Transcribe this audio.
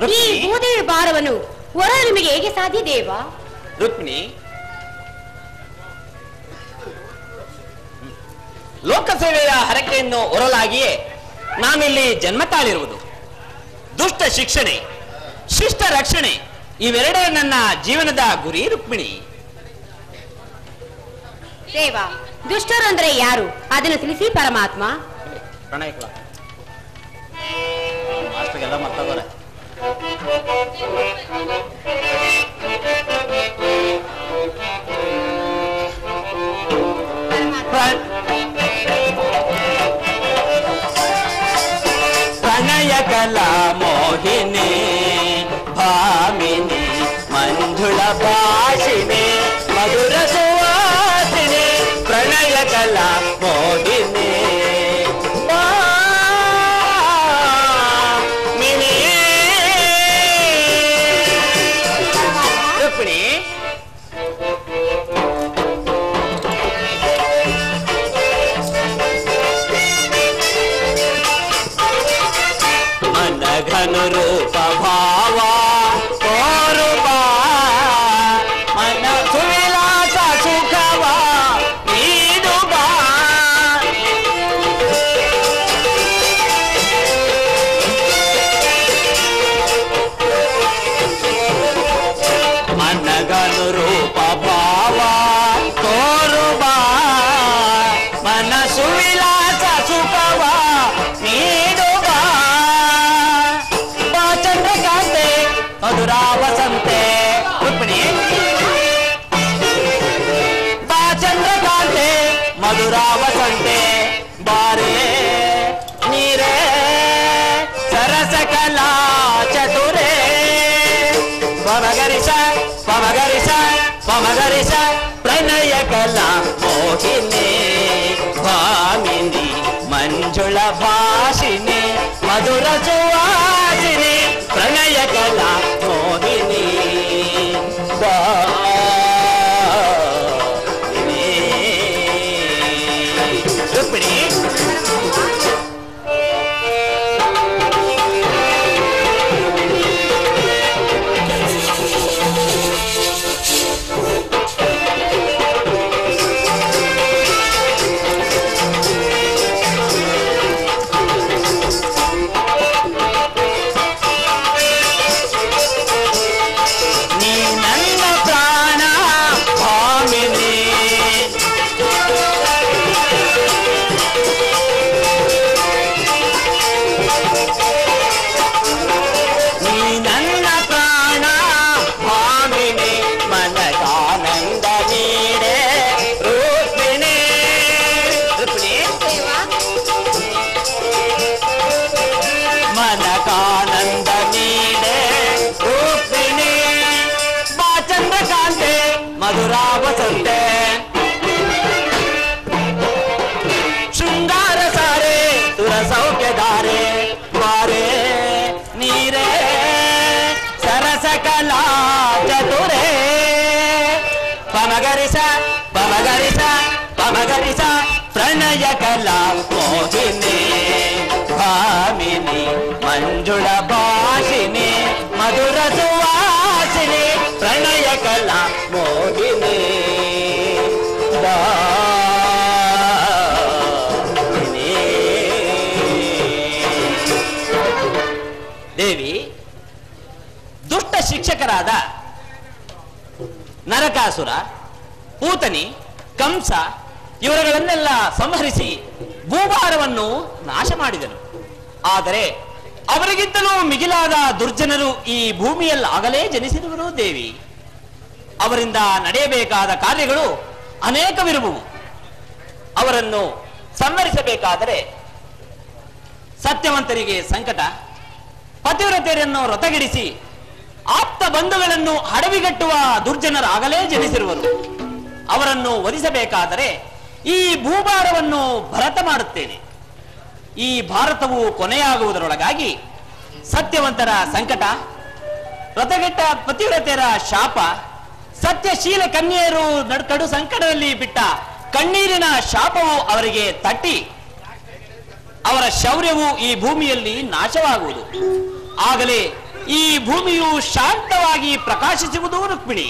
ಈ ಭೂದೇವಿ ಭಾರವನ್ನು ಹೊರಲು ನಿಮಗೆ ಹೇಗೆ ಸಾಧ್ಯ ದೇವ? ರುಕ್ಮಿಣಿ, ಲೋಕಸೇವೆಯ ಹರಕೆಯನ್ನು ಹೊರಲಾಗಿಯೇ ನಾನಿಲ್ಲಿ ಜನ್ಮ ತಾಳಿರುವುದು. ದುಷ್ಟ ಶಿಕ್ಷಣೆ, ಶಿಷ್ಟ ರಕ್ಷಣೆ ಇವೆರಡೇ ನನ್ನ ಜೀವನದ ಗುರಿ ರುಕ್ಮಿಣಿ. ದೇವ, ದುಷ್ಟರು ಅಂದ್ರೆ ಯಾರು ಅದನ್ನು ತಿಳಿಸಿ ಪರಮಾತ್ಮ. ಪ್ರಣಯಕಲ ಮಾಸ್ಟರ್ಗೆಲ್ಲ ಮತ್ತವರೆ. ಪ್ರಣಯಕಲಾ ಮೋಹಿನಿ ಭಾಮಿನಿ ಮಂಜುಳ ಭಾಷಿಣಿ ಮಧುರ ಸುವಾಸಿನಿ ಪ್ರಣಯಕಲಾ ಮೋಹಿನಿ ರುಕ್ಮಿಣಿ. ಮನಘನು ರೂಪ ಭಾವ ಕೋರುಬ ಮನ ಸುವಿಲಾಸ ಸುಖವ ನೀಡು ಬಾ. ಮನಘನು ರೂಪ ಭಾವ ಕೋರುಬ ಮನ ಸುವಿಲಾಸ ಸುಖವ ನೀಡು ಮಧುರಾ ವಸಂತೆ. ರುಕ್ಮಿಣಿ, ಬಾ ಚಂದ್ರಕಾಂತೆ ಮಧುರಾ ವಸಂತೆ ಬಾರೆ ನೀರೇ ಸರಸ ಕಲಾ ಚತುರೇ ಪಮಗರಿಸ ಪಮಗರಿಸ ಪಮಗರಿಸ ಪ್ರಣಯ ಕಲಾ ಮೋಹಿನಿ ಭಾಮಿನಿ ಮಂಜುಳ ಭಾಷಿನಿ ಮಧುರ ಸುವಾಸಿನಿ ಪ್ರಣಯ ಕಲಾ ಮೋಹಿನಿ ರುಕ್ಮಿಣಿ. ಮಧುರಾ ವಸಂತೆ ಶೃಂಗಾರ ಸಾರೆ ಸುರ ಸೌಖ್ಯಧಾರೆ ಬಾರೆ ನೀರೇ ಸರಸ ಕಲಾ ಚತುರೇ ಪಮಗರಿಸ ಪಮಗರಿಸ ಪಮಗರಿಸ ಪ್ರಣಯ ಕಲಾ ಮೋಹಿನಿ ಭಾಮಿನಿ ಮಂಜುಳ ಭಾಷಿನಿ ಮಧುರ ಸುವಾಸಿನಿ ಪ್ರಣಯ ಕಲಾ ಮೋಹಿನಿ ದೇವಿ. ದುಷ್ಟ ಶಿಕ್ಷಕರಾದ ನರಕಾಸುರ, ಪೂತನಿ, ಕಂಸ ಇವರುಗಳನ್ನೆಲ್ಲ ಸಂಹರಿಸಿ ಭೂಭಾರವನ್ನು ನಾಶ ಮಾಡಿದನು. ಆದರೆ ಅವರಿಗಿಂತಲೂ ಮಿಗಿಲಾದ ದುರ್ಜನರು ಈ ಭೂಮಿಯಲ್ಲಾಗಲೇ ಜನಿಸಿದವರು ದೇವಿ. ಅವರಿಂದ ನಡೆಯಬೇಕಾದ ಕಾರ್ಯಗಳು ಅನೇಕವಿರುವವು. ಅವರನ್ನು ಸಂಹರಿಸಬೇಕಾದರೆ ಸತ್ಯವಂತರಿಗೆ ಸಂಕಟ, ಪತಿವ್ರತೆಯರನ್ನು ರಥಗಿಡಿಸಿ ಆಪ್ತ ಬಂಧುಗಳನ್ನು ಹಡವಿಗಟ್ಟುವ ದುರ್ಜನರಾಗಲೇ ಜನಿಸಿರುವರು. ಅವರನ್ನು ವಧಿಸಬೇಕಾದರೆ ಈ ಭೂಭಾರವನ್ನು ಭರತ ಮಾಡುತ್ತೇನೆ. ಈ ಭಾರತವು ಕೊನೆಯಾಗುವುದರೊಳಗಾಗಿ ಸತ್ಯವಂತರ ಸಂಕಟ, ರಥಗೆಟ್ಟ ಪತಿವ್ರತೆಯರ ಶಾಪ, ಸತ್ಯಶೀಲ ಕನ್ಯೆಯರು ಕಡು ಸಂಕಟದಲ್ಲಿ ಬಿಟ್ಟ ಕಣ್ಣೀರಿನ ಶಾಪವು ಅವರಿಗೆ ತಟ್ಟಿ ಅವರ ಶೌರ್ಯವು ಈ ಭೂಮಿಯಲ್ಲಿ ನಾಶವಾಗುವುದು. ಆಗಲೇ ಈ ಭೂಮಿಯು ಶಾಂತವಾಗಿ ಪ್ರಕಾಶಿಸುವುದು ರುಕ್ಮಿಣಿ.